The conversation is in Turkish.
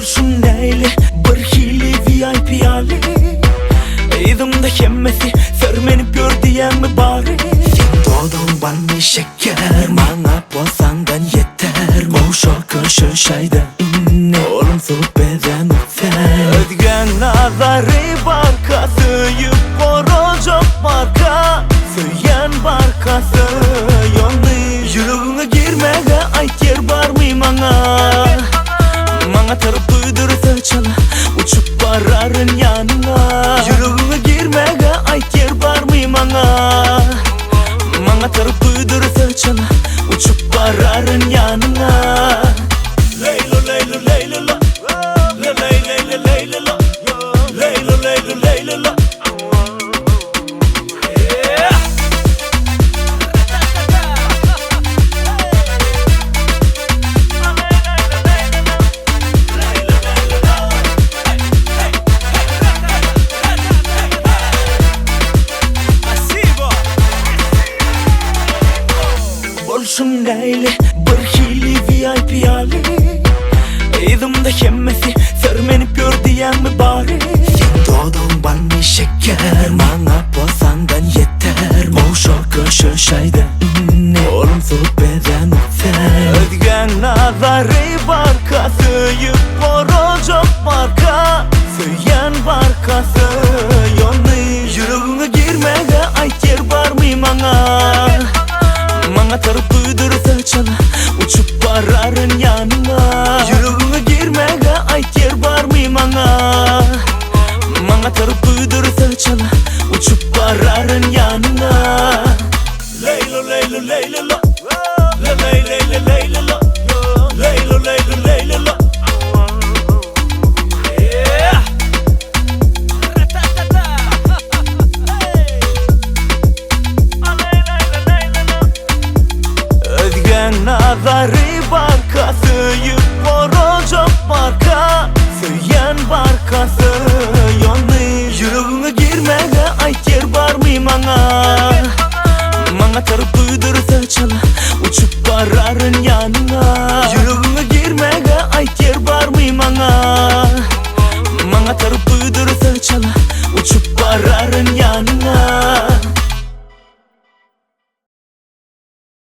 Bolsun neyle bir hili VIP ali Eydimde hemmesi sermenip gör diyen mi bari Doğdun bana şeker Bana boğazandan yeter Bu şarkı şu şeyden Oğlum soğuk beden öter Ödgen nazarı barkası Yük borocak marka Söyyen barkası Yolunu Yüreğine girmeye ait yer var mı bana Bana tarafı dürüse çala Uçup vararın yanına Yüreğine girmeye ait yer var mı bana Bana tarafı dürüse çala Uçup vararın yanına Leylo leylo leylo la Leylo leylo la Leylo leylo leylo la Bolsun neyle bir hili VIP ali Eydimde hemmesi sermenip gör diyen mi bari Doğdun bana şeker Bana boğazandan yeter Bu şarkı şu şeyden Oğlum soğuk beden öter Ödgen nazarı barkası Yük borocak marka Söyyen barkası Yolunu Yüreğine girmeye ait yer var mı bana Bana tarafı dürüse çala Uçup vararın yanına Yüreğine girmeye ait yer var mı bana Bana tarafı dürüse çala Uçup vararın yanına Leylo leylo leylo la Leylo leylo leylo la Leylo leylo leylo la Nazarı barkası Yük borocak marka Söyyen barkası Yolunu Yüreğine girmeye ait yer var mı bana Bana tarafı dürüse çala Uçup vararın yanına